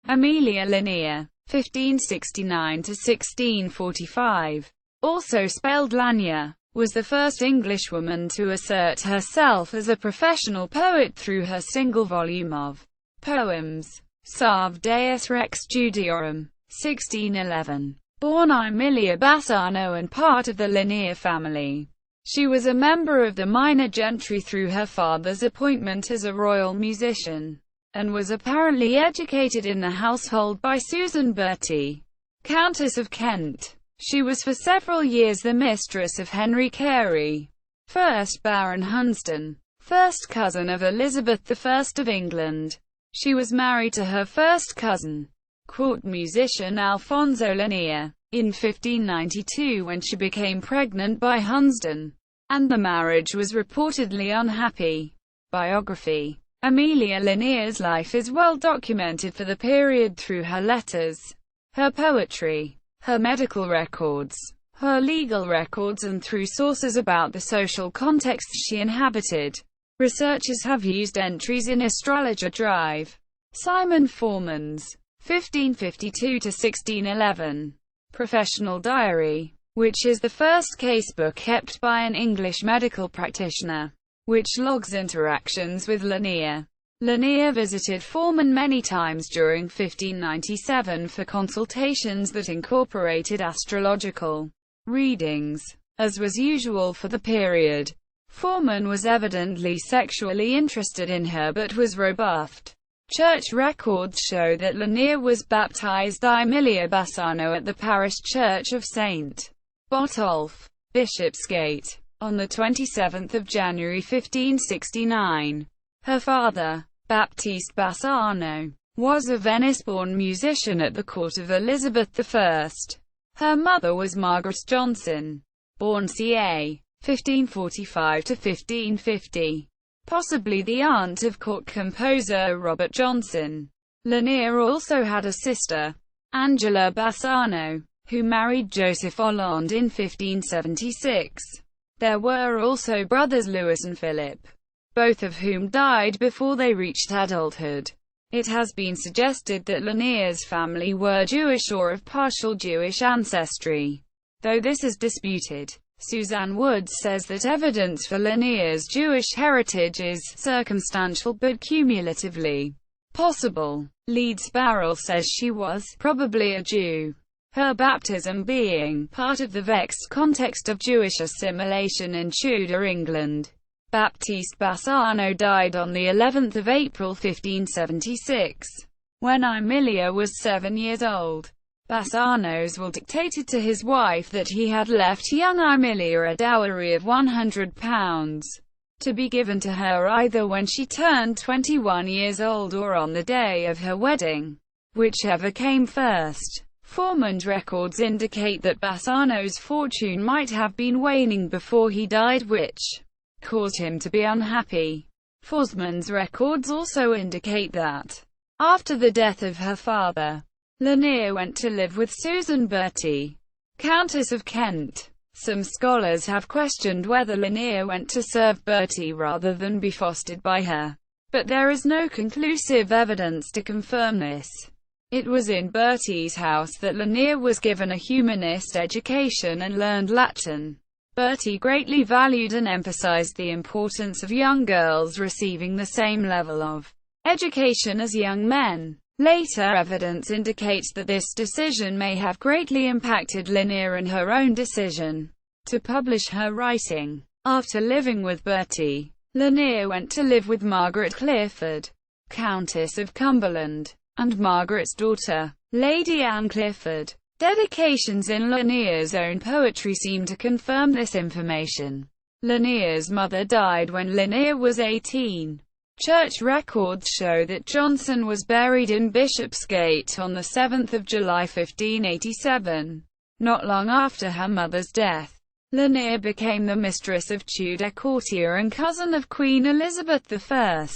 Emilia Lanier, 1569–1645, also spelled Lanyer, was the first Englishwoman to assert herself as a professional poet through her single volume of poems, Salve Deus Rex Judaeorum, 1611. Born Aemilia Bassano and part of the Lanier family, she was a member of the minor gentry through her father's appointment as a royal musician, and was apparently educated in the household by Susan Bertie, Countess of Kent. She was for several years the mistress of Henry Carey, 1st Baron Hunsdon, first cousin of Elizabeth I of England. She was married to her first cousin, court musician Alfonso Lanier, in 1592 when she became pregnant by Hunsdon, and the marriage was reportedly unhappy. Biography. Emilia Lanier's life is well documented for the period through her letters, her poetry, her medical records, her legal records, and through sources about the social context she inhabited. Researchers have used entries in Astrologer Drive. Simon Forman's 1552–1611 Professional Diary, which is the first casebook kept by an English medical practitioner, which logs interactions with Lanier. Lanier visited Forman many times during 1597 for consultations that incorporated astrological readings. As was usual for the period, Forman was evidently sexually interested in her but was rebuffed. Church records show that Lanier was baptized Aemilia Bassano at the parish church of St. Botolph, Bishopsgate, on 27 January 1569. Her father, Baptiste Bassano, was a Venice-born musician at the court of Elizabeth I. Her mother was Margaret Johnson, born ca. 1545–1550. Possibly the aunt of court composer Robert Johnson. Lanier also had a sister, Angela Bassano, who married Joseph Hollande in 1576. There were also brothers Louis and Philip, both of whom died before they reached adulthood. It has been suggested that Lanier's family were Jewish or of partial Jewish ancestry, though this is disputed. Suzanne Woods says that evidence for Lanier's Jewish heritage is circumstantial but cumulatively possible. Leeds Barrell says she was probably a Jew, her baptism being part of the vexed context of Jewish assimilation in Tudor England. Baptiste Bassano died on the 11th of April 1576, when Aemilia was 7 years old. Bassano's will dictated to his wife that he had left young Aemilia a dowry of £100, to be given to her either when she turned 21 years old or on the day of her wedding, whichever came first. Forman's records indicate that Bassano's fortune might have been waning before he died, which caused him to be unhappy. Forsman's records also indicate that, after the death of her father, Lanier went to live with Susan Bertie, Countess of Kent. Some scholars have questioned whether Lanier went to serve Bertie rather than be fostered by her, but there is no conclusive evidence to confirm this. It was in Bertie's house that Lanier was given a humanist education and learned Latin. Bertie greatly valued and emphasized the importance of young girls receiving the same level of education as young men. Later evidence indicates that this decision may have greatly impacted Lanier and her own decision to publish her writing. After living with Bertie, Lanier went to live with Margaret Clifford, Countess of Cumberland, and Margaret's daughter, Lady Anne Clifford. Dedications in Lanier's own poetry seem to confirm this information. Lanier's mother died when Lanier was 18. Church records show that Johnson was buried in Bishopsgate on 7 July 1587. Not long after her mother's death, Lanier became the mistress of Tudor courtier and cousin of Queen Elizabeth I.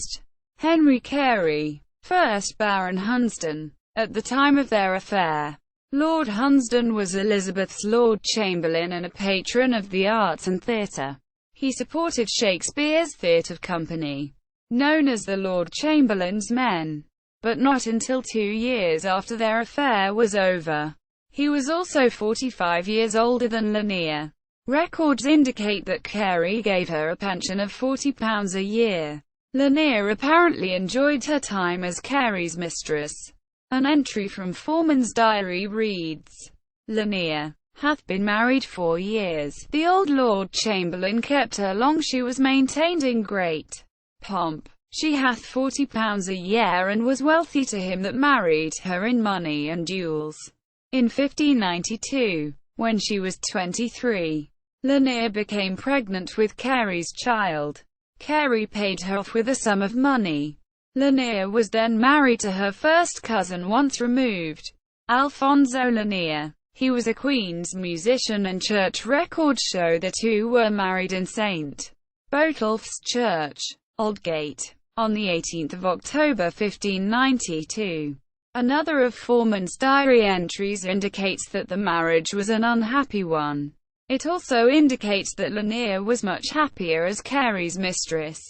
Henry Carey, 1st Baron Hunsdon. At the time of their affair, Lord Hunsdon was Elizabeth's Lord Chamberlain and a patron of the arts and theatre. He supported Shakespeare's theatre company, known as the Lord Chamberlain's Men. but not until 2 years after their affair was over. He was also 45 years older than Lanier. Records indicate that Carey gave her a pension of £40 a year. Lanier apparently enjoyed her time as Carey's mistress. An entry from Foreman's diary reads, "Lanier hath been married 4 years. The old Lord Chamberlain kept her long. She was maintained in great pomp. She hath £40 a year, and was wealthy to him that married her in money and jewels." In 1592, when she was 23, Lanier became pregnant with Carey's child. Carey paid her off with a sum of money. Lanier was then married to her first cousin once removed, Alfonso Lanier. He was a Queen's musician, and church records show the two were married in St. Botolph's Church, Aldgate, on 18 October 1592. Another of Foreman's diary entries indicates that the marriage was an unhappy one. It also indicates that Lanier was much happier as Carey's mistress.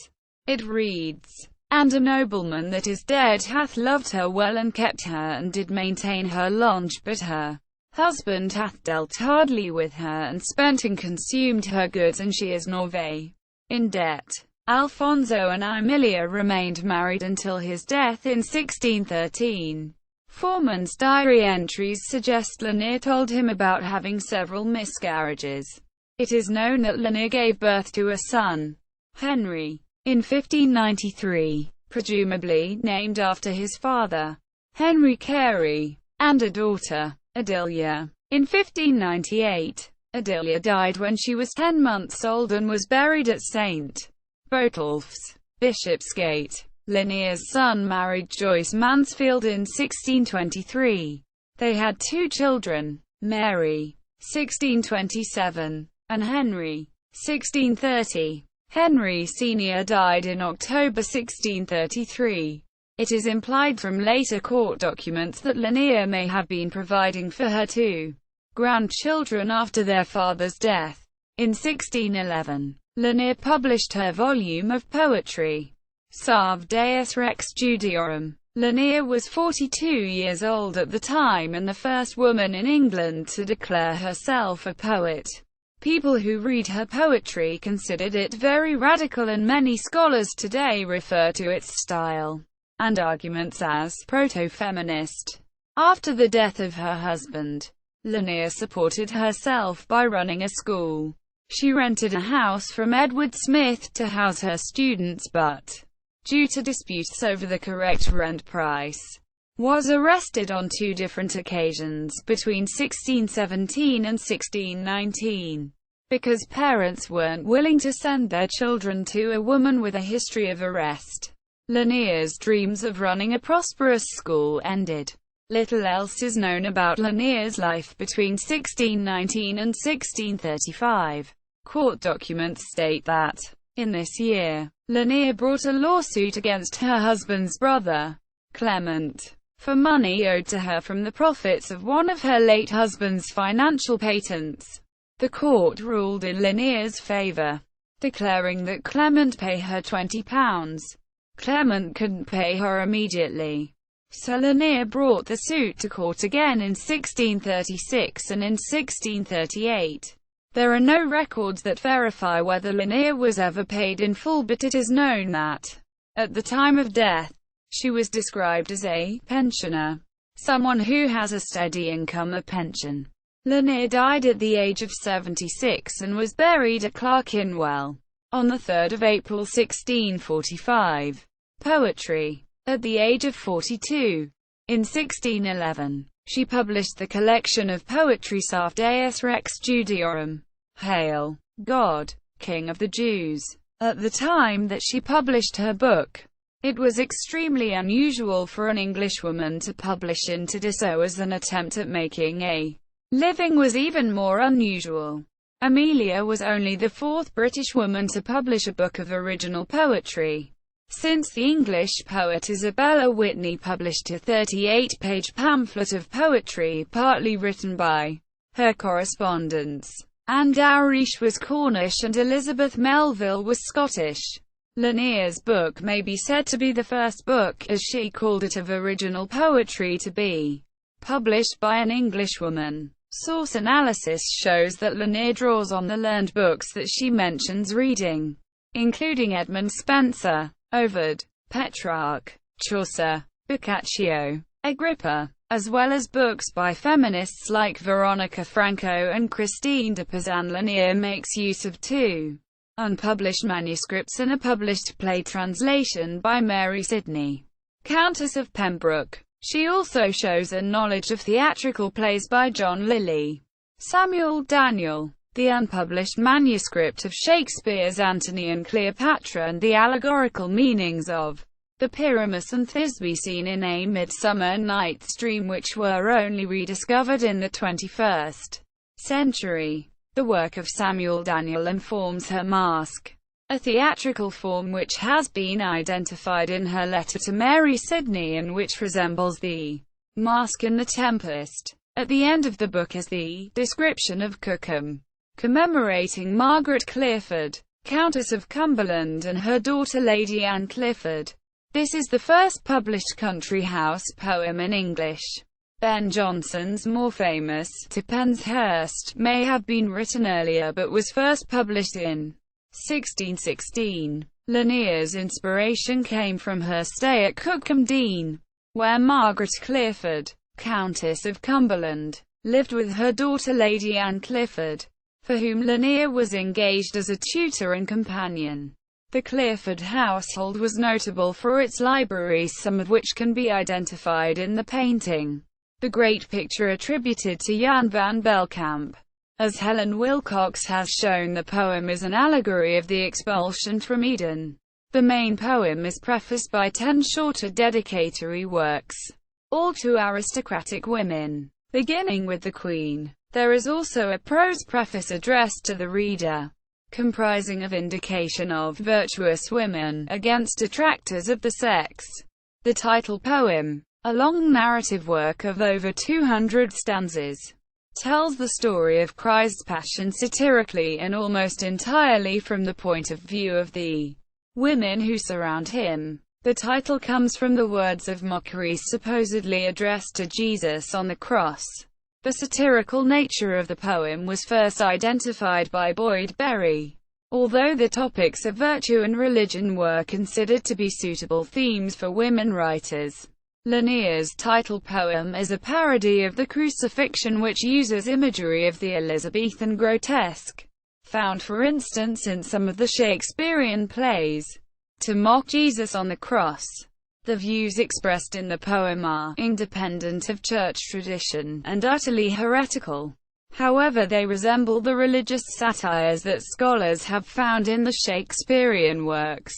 It reads, "And a nobleman that is dead hath loved her well, and kept her, and did maintain her long, but her husband hath dealt hardly with her, and spent and consumed her goods, and she is Norvay in debt." Alfonso and Aemilia remained married until his death in 1613. Foreman's diary entries suggest Lanier told him about having several miscarriages. It is known that Lanier gave birth to a son, Henry, in 1593, presumably named after his father, Henry Carey, and a daughter, Aedilia, in 1598. Aedilia died when she was 10 months old and was buried at St. Botolph's, Bishopsgate. Lanier's son married Joyce Mansfield in 1623. They had 2 children, Mary, 1627, and Henry, 1630. Henry Sr. died in October 1633. It is implied from later court documents that Lanier may have been providing for her 2 grandchildren after their father's death. In 1611, Lanier published her volume of poetry, Salve Deus Rex Judaeorum. Lanier was 42 years old at the time and the first woman in England to declare herself a poet. People who read her poetry considered it very radical, and many scholars today refer to its style and arguments as proto-feminist. After the death of her husband, Lanier supported herself by running a school. She rented a house from Edward Smith to house her students, but, due to disputes over the correct rent price, was arrested on 2 different occasions between 1617 and 1619. Because parents weren't willing to send their children to a woman with a history of arrest, Lanier's dreams of running a prosperous school ended. Little else is known about Lanier's life between 1619 and 1635. Court documents state that, in this year, Lanier brought a lawsuit against her husband's brother, Clement, for money owed to her from the profits of one of her late husband's financial patents. The court ruled in Lanier's favor, declaring that Clement pay her £20. Clement couldn't pay her immediately, so Lanier brought the suit to court again in 1636 and in 1638. There are no records that verify whether Lanier was ever paid in full, but it is known that, at the time of death, she was described as a pensioner, someone who has a steady income, a pension. Lanier died at the age of 76 and was buried at Clerkenwell on 3 April 1645. Poetry. At the age of 42, in 1611, she published the collection of poetry Salve Deus Rex Judaeorum, Hail, God, King of the Jews. At the time that she published her book, it was extremely unusual for an Englishwoman to publish into so as an attempt at making a living was even more unusual. Aemilia was only the 4th British woman to publish a book of original poetry, since the English poet Isabella Whitney published a 38-page pamphlet of poetry partly written by her correspondents. Anne Dowriche was Cornish and Elizabeth Melville was Scottish. Lanier's book may be said to be the first book, as she called it, of original poetry to be published by an Englishwoman. Source analysis shows that Lanier draws on the learned books that she mentions reading, including Edmund Spenser, Ovid, Petrarch, Chaucer, Boccaccio, Agrippa, as well as books by feminists like Veronica Franco and Christine de Pizan. Lanier makes use of two unpublished manuscripts and a published play translation by Mary Sidney, Countess of Pembroke. She also shows a knowledge of theatrical plays by John Lilly, Samuel Daniel, the unpublished manuscript of Shakespeare's Antony and Cleopatra, and the allegorical meanings of the Pyramus and Thisbe seen in A Midsummer Night's Dream, which were only rediscovered in the 21st century. The work of Samuel Daniel informs her Masque, a theatrical form which has been identified in her letter to Mary Sidney and which resembles the Masque in The Tempest. At the end of the book is the description of Cookham, commemorating Margaret Clifford, Countess of Cumberland, and her daughter Lady Anne Clifford. This is the first published country house poem in English. Ben Jonson's more famous To Penshurst may have been written earlier but was first published in 1616. Lanier's inspiration came from her stay at Cookham Dean, where Margaret Clifford, Countess of Cumberland, lived with her daughter Lady Anne Clifford, for whom Lanier was engaged as a tutor and companion. The Clifford household was notable for its libraries, some of which can be identified in the painting The Great Picture attributed to Jan van Belkamp. As Helen Wilcox has shown, the poem is an allegory of the expulsion from Eden. The main poem is prefaced by 10 shorter dedicatory works, all to aristocratic women, beginning with the Queen. There is also a prose preface addressed to the reader, comprising a vindication of virtuous women against detractors of the sex. The title poem, a long narrative work of over 200 stanzas, tells the story of Christ's passion satirically and almost entirely from the point of view of the women who surround him. The title comes from the words of mockery supposedly addressed to Jesus on the cross. The satirical nature of the poem was first identified by Boyd Berry. Although the topics of virtue and religion were considered to be suitable themes for women writers, Lanier's title poem is a parody of the crucifixion, which uses imagery of the Elizabethan grotesque, found for instance in some of the Shakespearean plays, to mock Jesus on the cross. The views expressed in the poem are independent of church tradition and utterly heretical. However, they resemble the religious satires that scholars have found in the Shakespearean works,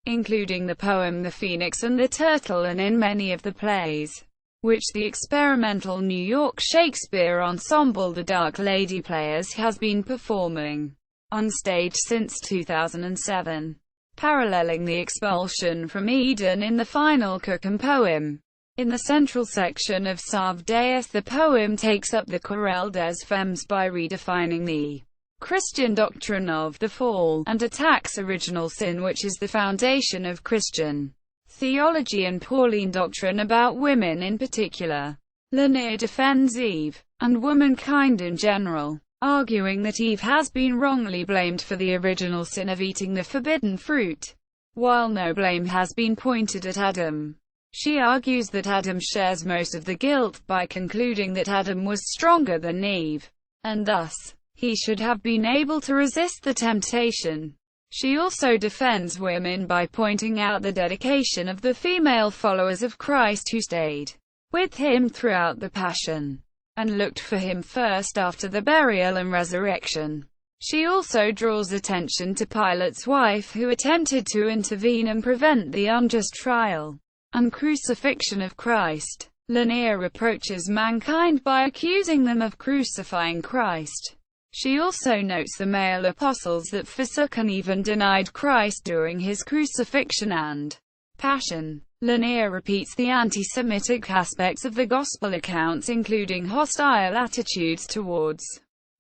including the poem The Phoenix and the Turtle, and in many of the plays, which the experimental New York Shakespeare ensemble The Dark Lady Players has been performing on stage since 2007. Paralleling the expulsion from Eden in the final Cookham poem. In the central section of Salve Deus, the poem takes up the Querelle des Femmes by redefining the Christian doctrine of the fall, and attacks original sin, which is the foundation of Christian theology and Pauline doctrine about women in particular. Lanier defends Eve, and womankind in general, arguing that Eve has been wrongly blamed for the original sin of eating the forbidden fruit, while no blame has been pointed at Adam. She argues that Adam shares most of the guilt by concluding that Adam was stronger than Eve, and thus, he should have been able to resist the temptation. She also defends women by pointing out the dedication of the female followers of Christ who stayed with him throughout the Passion, and looked for him first after the burial and resurrection. She also draws attention to Pilate's wife, who attempted to intervene and prevent the unjust trial and crucifixion of Christ. Lanier reproaches mankind by accusing them of crucifying Christ. She also notes the male apostles that forsook and even denied Christ during his crucifixion and passion. Lanier repeats the anti-Semitic aspects of the Gospel accounts, including hostile attitudes towards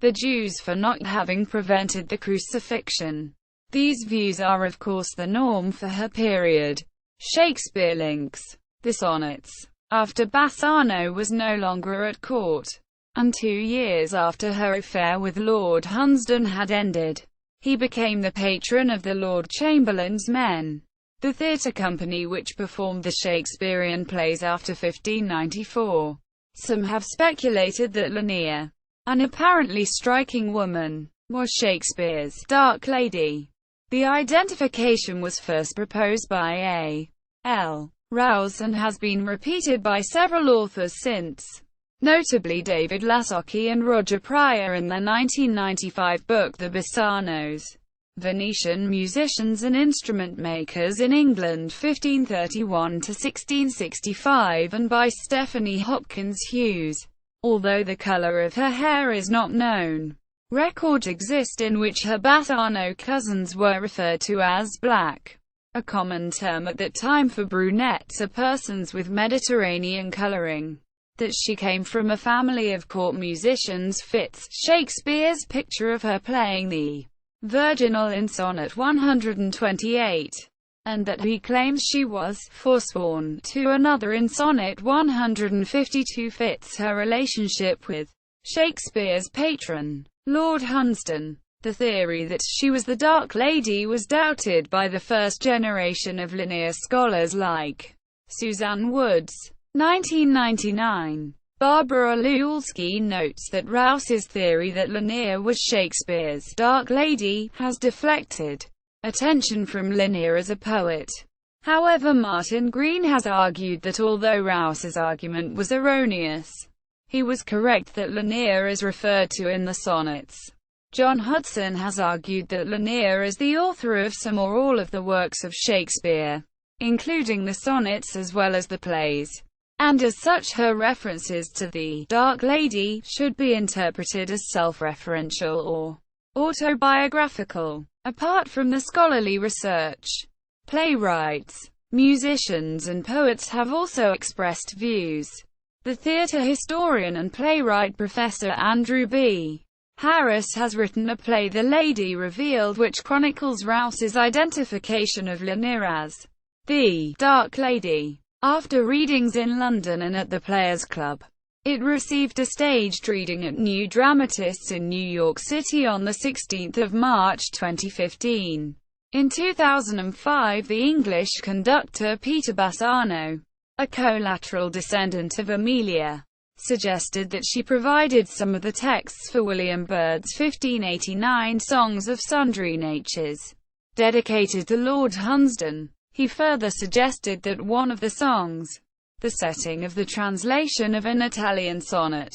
the Jews for not having prevented the crucifixion. These views are of course the norm for her period. Shakespeare links the sonnets after Bassano was no longer at court, and 2 years after her affair with Lord Hunsdon had ended. He became the patron of the Lord Chamberlain's men, the theatre company which performed the Shakespearean plays after 1594. Some have speculated that Lanier, an apparently striking woman, was Shakespeare's Dark Lady. The identification was first proposed by A. L. Rouse and has been repeated by several authors since, notably David Lasocki and Roger Pryor in their 1995 book The Bassanos, Venetian Musicians and Instrument Makers in England 1531–1665, and by Stephanie Hopkins Hughes. Although the color of her hair is not known, records exist in which her Bassano cousins were referred to as black, a common term at that time for brunettes or persons with Mediterranean coloring. That she came from a family of court musicians fits Shakespeare's picture of her playing the virginal in Sonnet 128, and that he claims she was forsworn to another in Sonnet 152 fits her relationship with Shakespeare's patron, Lord Hunsdon. The theory that she was the Dark Lady was doubted by the first generation of Lanier scholars like Suzanne Woods, 1999. Barbara Lulski notes that Rouse's theory that Lanier was Shakespeare's Dark Lady has deflected attention from Lanier as a poet. However, Martin Green has argued that although Rouse's argument was erroneous, he was correct that Lanier is referred to in the sonnets. John Hudson has argued that Lanier is the author of some or all of the works of Shakespeare, including the sonnets as well as the plays, and as such her references to the Dark Lady should be interpreted as self-referential or autobiographical. Apart from the scholarly research, playwrights, musicians and poets have also expressed views. The theatre historian and playwright Professor Andrew B. Harris has written a play, The Lady Revealed, which chronicles Rouse's identification of Lanier as the Dark Lady. After readings in London and at the Players Club, it received a staged reading at New Dramatists in New York City on 16 March 2015. In 2005, the English conductor Peter Bassano, a collateral descendant of Emilia, suggested that she provided some of the texts for William Byrd's 1589 Songs of Sundry Natures, dedicated to Lord Hunsdon. He further suggested that one of the songs, the setting of the translation of an Italian sonnet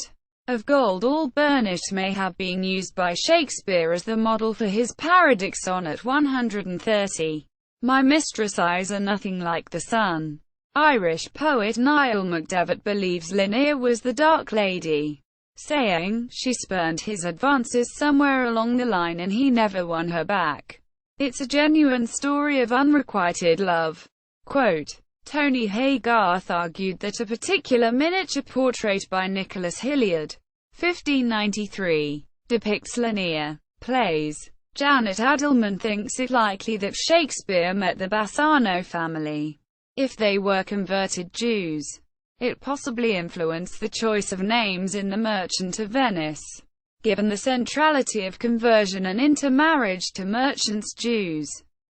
of Gold all burnished, may have been used by Shakespeare as the model for his parodic sonnet 130. My mistress' eyes are nothing like the sun. Irish poet Niall MacDevitt believes Lanier was the Dark Lady, saying, she spurned his advances somewhere along the line and he never won her back. It's a genuine story of unrequited love. Quote, Tony Haygarth argued that a particular miniature portrait by Nicholas Hilliard, 1593, depicts Lanier. Plays. Janet Adelman thinks it likely that Shakespeare met the Bassano family if they were converted Jews. It possibly influenced the choice of names in The Merchant of Venice, given the centrality of conversion and intermarriage to merchants Jews.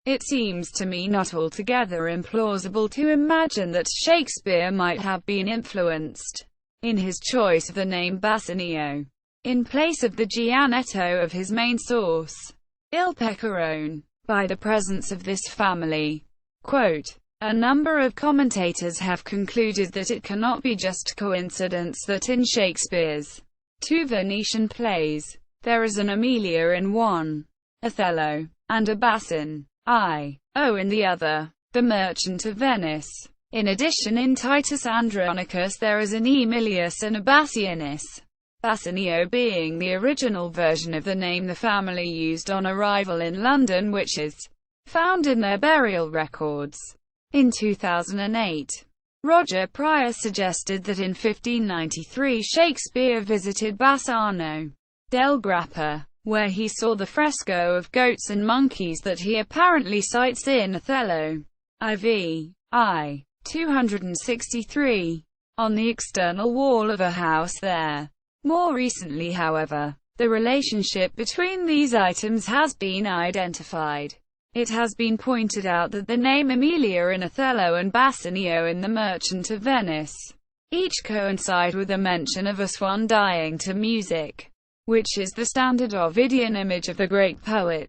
It seems to me not altogether implausible to imagine that Shakespeare might have been influenced in his choice of the name Bassanio, in place of the Gianetto of his main source, Il Pecorone, by the presence of this family. Quote, a number of commentators have concluded that it cannot be just coincidence that in Shakespeare's two Venetian plays, there is an Emilia in one, Othello, and a Bassan, I.O. in the other, The Merchant of Venice. In addition, in Titus Andronicus there is an Aemilius and a Bassianus, Bassanio being the original version of the name the family used on arrival in London, which is found in their burial records. In 2008, Roger Pryor suggested that in 1593 Shakespeare visited Bassano del Grappa, where he saw the fresco of goats and monkeys that he apparently cites in Othello. IV. I. 263. On the external wall of a house there. More recently, however, the relationship between these items has been identified. It has been pointed out that the name Emilia in Othello and Bassanio in The Merchant of Venice each coincide with a mention of a swan dying to music, which is the standard Ovidian image of the great poet.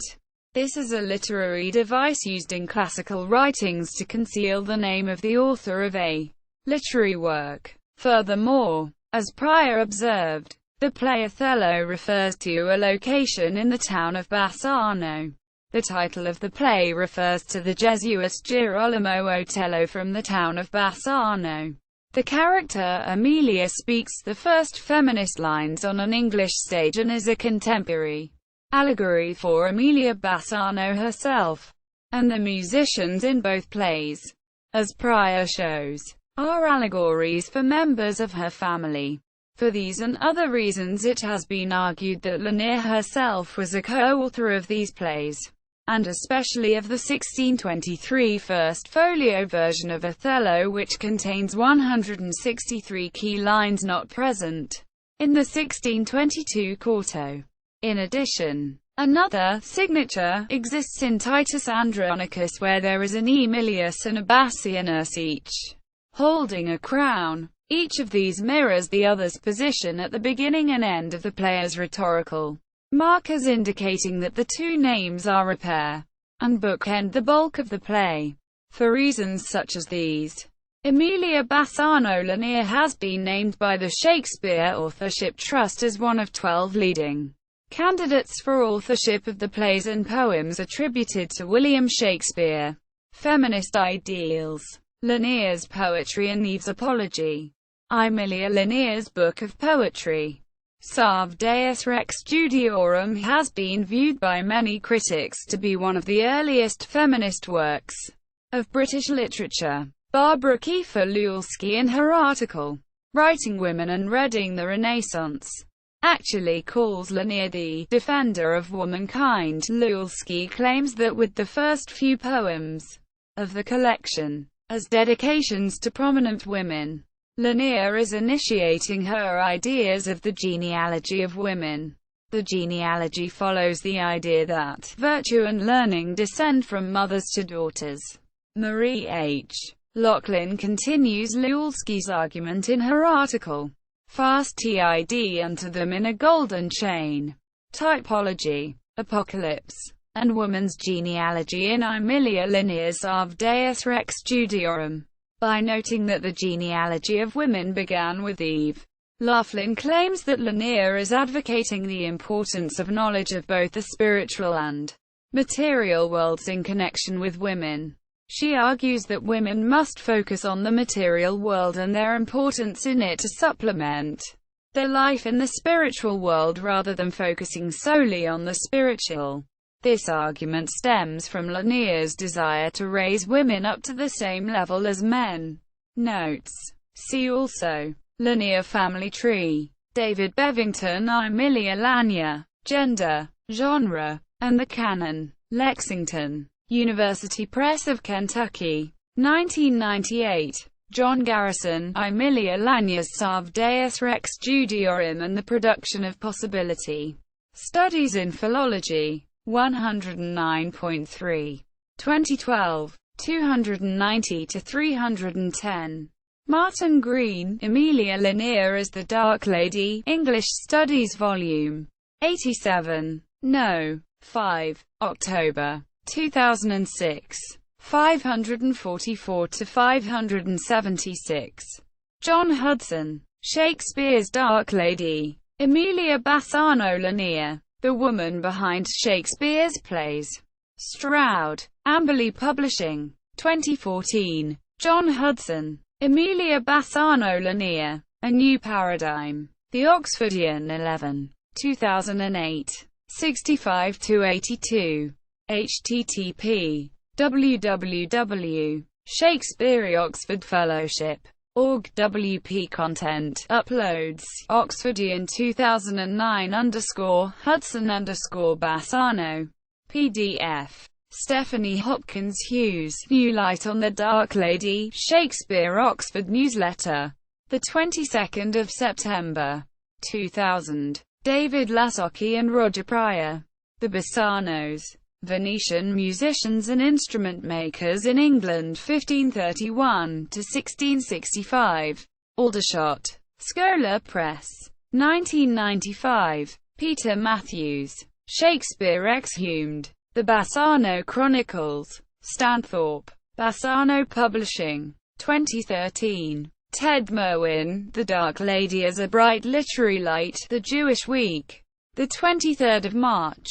This is a literary device used in classical writings to conceal the name of the author of a literary work. Furthermore, as Prior observed, the play Othello refers to a location in the town of Bassano. The title of the play refers to the Jesuit Girolamo Otello from the town of Bassano. The character Emilia speaks the first feminist lines on an English stage and is a contemporary allegory for Emilia Bassano herself, and the musicians in both plays, as Prior shows, are allegories for members of her family. For these and other reasons, it has been argued that Lanier herself was a co-author of these plays, and especially of the 1623 First Folio version of Othello, which contains 163 key lines not present in the 1622 quarto. In addition, another signature exists in Titus Andronicus, where there is an Aemilius and a Bassianus each holding a crown. Each of these mirrors the other's position at the beginning and end of the play as rhetorical markers indicating that the two names are a pair, and bookend the bulk of the play. For reasons such as these, Emilia Bassano Lanier has been named by the Shakespeare Authorship Trust as one of 12 leading candidates for authorship of the plays and poems attributed to William Shakespeare. Feminist Ideals. Lanier's Poetry and Eve's Apology. Aemilia Lanier's Book of Poetry, Salve Deus Rex Judaeorum, has been viewed by many critics to be one of the earliest feminist works of British literature. Barbara Kiefer-Lewalski, in her article, Writing Women and Reading the Renaissance, actually calls Lanier the defender of womankind. Lewalski claims that with the first few poems of the collection, as dedications to prominent women, Lanier is initiating her ideas of the genealogy of women. The genealogy follows the idea that virtue and learning descend from mothers to daughters. Marie H. Lachlan continues Lewalski's argument in her article, Fast Tid Unto Them in a Golden Chain, Typology, Apocalypse, and Woman's Genealogy in Aemilia Lanier's Salve Deus Rex Judaeorum, by noting that the genealogy of women began with Eve. Laughlin claims that Lanier is advocating the importance of knowledge of both the spiritual and material worlds in connection with women. She argues that women must focus on the material world and their importance in it to supplement their life in the spiritual world rather than focusing solely on the spiritual. This argument stems from Lanier's desire to raise women up to the same level as men. Notes. See also Lanier Family Tree. David Bevington, Aemilia Lanier, Gender, Genre, and the Canon. Lexington, University Press of Kentucky. 1998. John Garrison, Aemilia Lanier's Salve Deus Rex Judaeorum and the Production of Possibility. Studies in Philology. 109.3. 2012. 290-310. Martin Green, Emilia Lanier as the Dark Lady, English Studies Volume 87. No. 5. October 2006. 544-576. John Hudson. Shakespeare's Dark Lady. Emilia Bassano Lanier, the woman behind Shakespeare's plays. Stroud. Amberley Publishing. 2014. John Hudson. Emilia Bassano Lanier, A New Paradigm. The Oxfordian 11. 2008. 65-82. http://www.shakespeare Oxford Fellowship. Org. WP content. Uploads. Oxfordian 2009 _Hudson _Bassano. PDF. Stephanie Hopkins Hughes. New Light on the Dark Lady. Shakespeare Oxford Newsletter. The 22nd of September. 2000. David Lasocki and Roger Pryor. The Bassanos. Venetian musicians and instrument makers in England 1531 to 1665. Aldershot. Schola Press. 1995. Peter Matthews. Shakespeare Exhumed. The Bassano Chronicles. Stanthorpe. Bassano Publishing. 2013. Ted Merwin. The Dark Lady as a Bright Literary Light. The Jewish Week. The 23rd of March.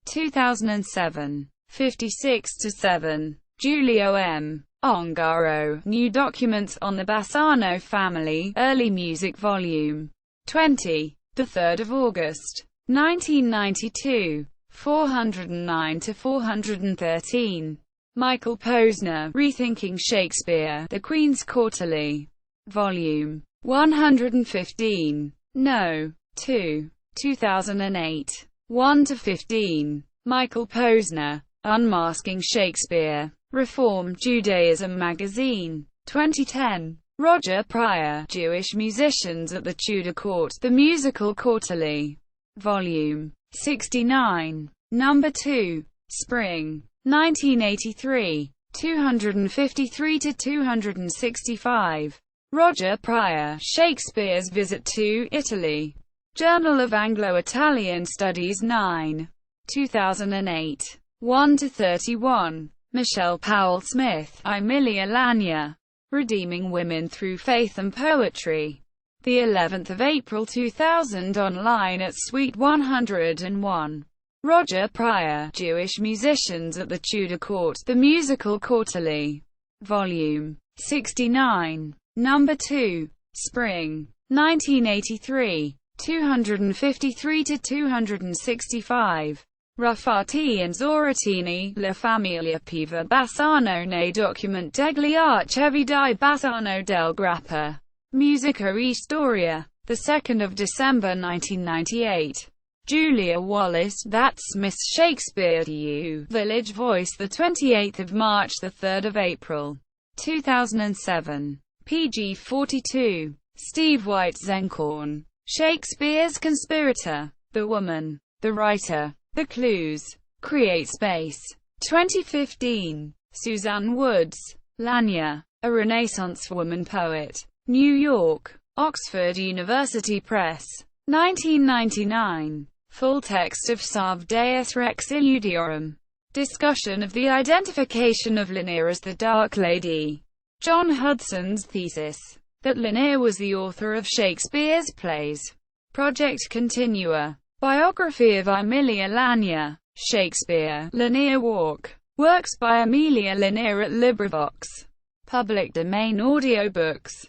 2007. 56-7. Giulio M. Ongaro. New Documents on the Bassano Family. Early Music Volume 20. 3rd of August. 1992. 409-413. Michael Posner. Rethinking Shakespeare. The Queen's Quarterly. Volume 115. No. 2. 2008. 1-15. Michael Posner. Unmasking Shakespeare. Reform Judaism Magazine. 2010. Roger Pryor. Jewish Musicians at the Tudor Court. The Musical Quarterly. Volume 69. Number 2. Spring. 1983. 253-265. Roger Pryor. Shakespeare's Visit to Italy. Journal of Anglo-Italian Studies 9. 2008. 1-31. Michelle Powell Smith. Emilia Lanier. Redeeming Women Through Faith and Poetry. The 11th of April 2000 online at Suite 101. Roger Pryor. Jewish Musicians at the Tudor Court. The Musical Quarterly. Volume 69. Number 2. Spring. 1983. 253-265. Ruffati and Zoratini. La Famiglia Piva Bassano nei Document degli Archivi di Bassano del Grappa. Musica e Storia. The 2nd of December 1998. Julia Wallace. That's Miss Shakespeare to You. Village Voice. The 28th of March. The 3rd of April. 2007. PG 42. Steve White Zenkorn. Shakespeare's Conspirator. The Woman. The Writer. The Clues. Create Space. 2015. Suzanne Woods. Lanyer. A Renaissance Woman Poet. New York. Oxford University Press. 1999. Full text of Salve Deus Rex Judaeorum. Discussion of the identification of Lanier as the Dark Lady. John Hudson's thesis that Lanier was the author of Shakespeare's plays. Project Continua. Biography of Emilia Lanier. Shakespeare. Lanier Walk. Works by Emilia Lanier at LibriVox. Public domain audiobooks.